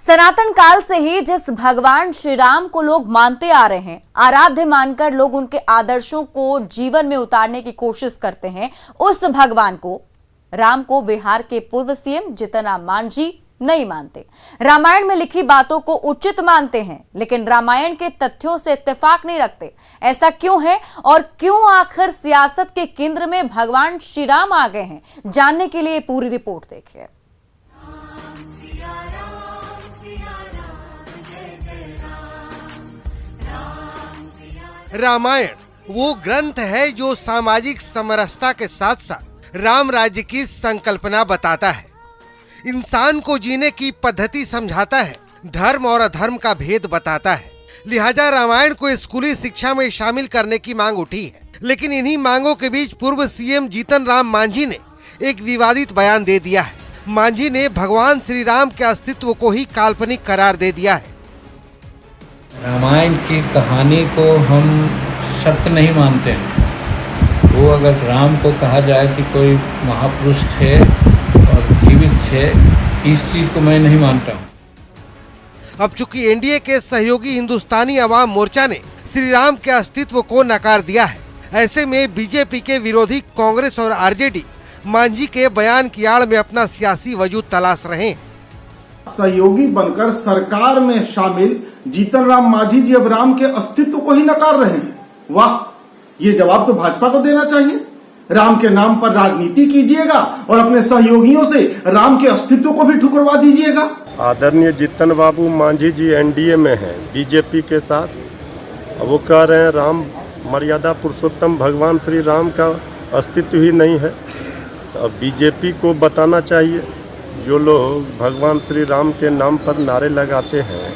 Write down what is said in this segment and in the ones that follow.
सनातन काल से ही जिस भगवान श्री राम को लोग मानते आ रहे हैं, आराध्य मानकर लोग उनके आदर्शों को जीवन में उतारने की कोशिश करते हैं, उस भगवान को, राम को बिहार के पूर्व सीएम जीतन राम मांझी नहीं मानते। रामायण में लिखी बातों को उचित मानते हैं, लेकिन रामायण के तथ्यों से इत्तेफाक नहीं रखते। ऐसा क्यों है और क्यों आखिर सियासत के केंद्र में भगवान श्री राम आ गए हैं? जानने के लिए पूरी रिपोर्ट देखिए। रामायण वो ग्रंथ है जो सामाजिक समरसता के साथ साथ राम राज्य की संकल्पना बताता है, इंसान को जीने की पद्धति समझाता है, धर्म और अधर्म का भेद बताता है। लिहाजा रामायण को स्कूली शिक्षा में शामिल करने की मांग उठी है। लेकिन इन्हीं मांगों के बीच पूर्व सीएम जीतन राम मांझी ने एक विवादित बयान दे दिया है। मांझी ने भगवान श्री राम के अस्तित्व को ही काल्पनिक करार दे दिया है। रामायण की कहानी को हम सत्य नहीं मानते हैं। वो अगर राम को कहा जाए कि कोई महापुरुष थे और जीवित थे, इस चीज़ को मैं नहीं मानता हूँ। अब चूंकि एनडीए के सहयोगी हिंदुस्तानी अवाम मोर्चा ने श्री राम के अस्तित्व को नकार दिया है, ऐसे में बीजेपी के विरोधी कांग्रेस और आरजेडी मांझी के बयान की आड़ में अपना सियासी वजूद तलाश रहे हैं। सहयोगी बनकर सरकार में शामिल जीतन राम मांझी जी अब राम के अस्तित्व को ही नकार रहे हैं। वाह, ये जवाब तो भाजपा को देना चाहिए। राम के नाम पर राजनीति कीजिएगा और अपने सहयोगियों से राम के अस्तित्व को भी ठुकरवा दीजिएगा। आदरणीय जीतन बाबू मांझी जी एनडीए में हैं बीजेपी के साथ। वो कह रहे हैं राम मर्यादा पुरुषोत्तम भगवान श्री राम का अस्तित्व ही नहीं है। तो अब बीजेपी को बताना चाहिए, जो लोग भगवान श्री राम के नाम पर नारे लगाते हैं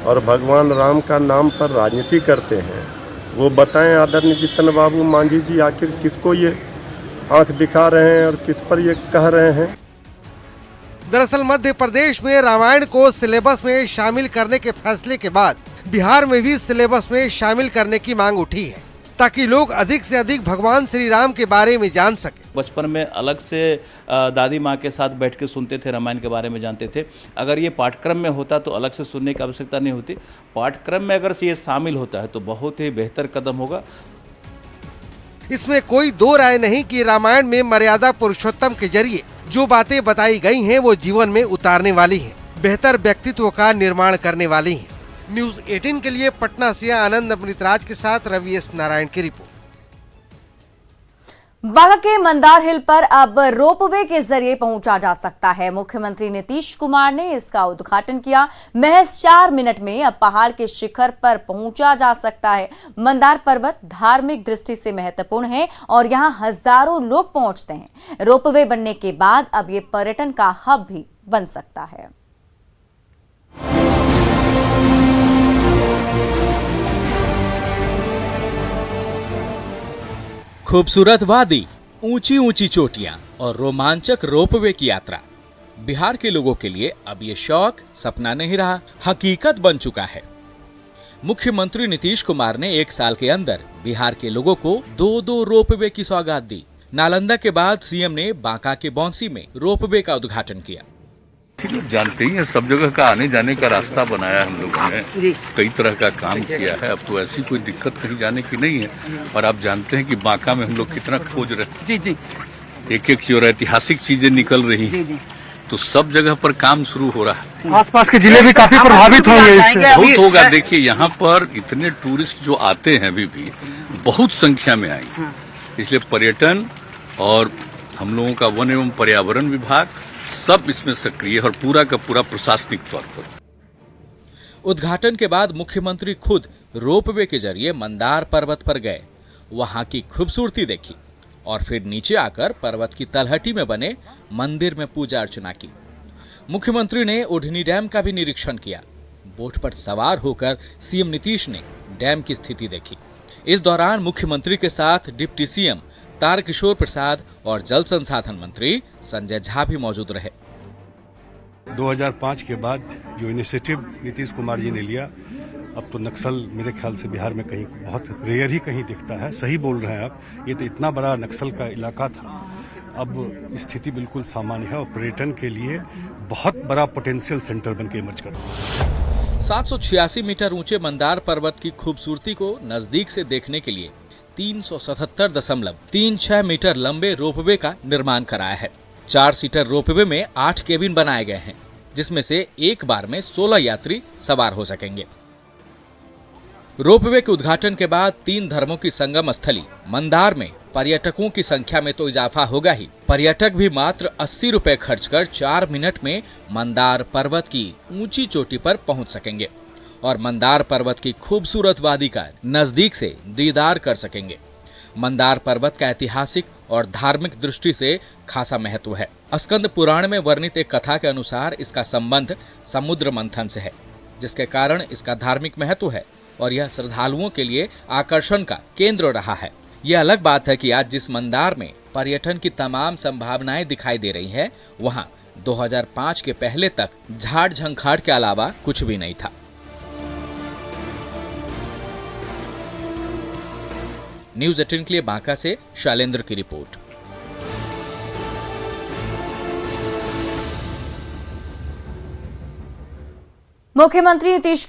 और भगवान राम का नाम पर राजनीति करते हैं, वो बताएं आदरणीय जीतन बाबू मांझी जी आखिर किसको ये आंख दिखा रहे हैं और किस पर ये कह रहे हैं। दरअसल मध्य प्रदेश में रामायण को सिलेबस में शामिल करने के फैसले के बाद बिहार में भी सिलेबस में शामिल करने की मांग उठी है, ताकि लोग अधिक से अधिक भगवान श्री राम के बारे में जान सके। बचपन में अलग से दादी माँ के साथ बैठ के सुनते थे, रामायण के बारे में जानते थे। अगर ये पाठ्यक्रम में होता तो अलग से सुनने की आवश्यकता नहीं होती। पाठ्यक्रम में अगर ये शामिल होता है तो बहुत ही बेहतर कदम होगा। इसमें कोई दो राय नहीं कि रामायण में मर्यादा पुरुषोत्तम के जरिए जो बातें बताई गई हैं वो जीवन में उतारने वाली हैं, बेहतर व्यक्तित्व का निर्माण करने वाली हैं। न्यूज 18 के लिए पटना से आनंद अमृतराज के साथ रवि एस नारायण की रिपोर्ट। बांका के मंदार हिल पर अब रोपवे के जरिए पहुंचा जा सकता है। मुख्यमंत्री नीतीश कुमार ने इसका उद्घाटन किया। महज 4 मिनट में अब पहाड़ के शिखर पर पहुंचा जा सकता है। मंदार पर्वत धार्मिक दृष्टि से महत्वपूर्ण है और यहां हजारों लोग पहुंचते हैं। रोपवे बनने के बाद अब ये पर्यटन का हब भी बन सकता है। खूबसूरत वादी, ऊंची ऊंची चोटियां और रोमांचक रोपवे की यात्रा बिहार के लोगों के लिए अब ये शौक सपना नहीं रहा, हकीकत बन चुका है। मुख्यमंत्री नीतीश कुमार ने 1 साल के अंदर बिहार के लोगों को 2 रोपवे की सौगात दी। नालंदा के बाद सीएम ने बांका के बौंसी में रोपवे का उद्घाटन किया। लोग जानते ही हैं, सब जगह का आने जाने का रास्ता बनाया हम लोगों ने, कई तरह का काम किया है। अब तो ऐसी कोई दिक्कत कहीं जाने की नहीं है। और आप जानते हैं कि बांका में हम लोग कितना खोज रहे हैं, एक जो ऐतिहासिक चीजें निकल रही हैं, तो सब जगह पर काम शुरू हो रहा है। आसपास के जिले भी काफी प्रभावित होंगे इससे। बहुत होगा। देखिए यहाँ पर इतने टूरिस्ट जो आते हैं अभी भी बहुत संख्या में आई, इसलिए पर्यटन और हम लोगों का वन एवं पर्यावरण विभाग सब इसमें सक्रिय और पूरा का पूरा प्रशासनिक तौर पर। उद्घाटन के बाद मुख्यमंत्री खुद रोपवे के जरिए मंदार पर्वत पर गए, वहां की खूबसूरती देखी और फिर नीचे आकर पर्वत की तलहटी में बने मंदिर में पूजा अर्चना की। मुख्यमंत्री ने ओढ़नी डैम का भी निरीक्षण किया। बोट पर सवार होकर सीएम नीतीश ने डैम की स्थिति देखी। इस दौरान मुख्यमंत्री के साथ डिप्टी सीएम तारकिशोर प्रसाद और जल संसाधन मंत्री संजय झा भी मौजूद रहे। 2005 के बाद जो इनिशिएटिव नीतीश कुमार जी ने लिया, अब तो नक्सल मेरे ख्याल से बिहार में कहीं बहुत रेयर ही कहीं दिखता है। सही बोल रहे हैं आप, ये तो इतना बड़ा नक्सल का इलाका था अब स्थिति बिल्कुल सामान्य है और पर्यटन के लिए बहुत बड़ा पोटेंशियल सेंटर बन के इमर्ज कर रहा है। 786 मीटर ऊंचे मंदार पर्वत की खूबसूरती को नजदीक से देखने के लिए 377.36 मीटर लंबे रोपवे का निर्माण कराया है। 4 सीटर रोपवे में 8 केबिन बनाए गए हैं, जिसमें से एक बार में 16 यात्री सवार हो सकेंगे। रोपवे के उद्घाटन के बाद 3 धर्मों की संगम स्थली मंदार में पर्यटकों की संख्या में तो इजाफा होगा ही, पर्यटक भी मात्र 80 रुपए खर्च कर 4 मिनट में मंदार पर्वत की ऊंची चोटी पर पहुंच सकेंगे और मंदार पर्वत की खूबसूरत वादी का नजदीक से दीदार कर सकेंगे। मंदार पर्वत का ऐतिहासिक और धार्मिक दृष्टि से खासा महत्व है। स्कंद पुराण में वर्णित एक कथा के अनुसार इसका संबंध समुद्र मंथन से है, जिसके कारण इसका धार्मिक महत्व है और यह श्रद्धालुओं के लिए आकर्षण का केंद्र रहा है। यह अलग बात है कि आज जिस मंदार में पर्यटन की तमाम संभावनाएं दिखाई दे रही हैं, वहां 2005 के पहले तक झाड़ झंखाड़ के अलावा कुछ भी नहीं था। न्यूज़ 18 के लिए बांका से शैलेंद्र की रिपोर्ट। मुख्यमंत्री नीतीश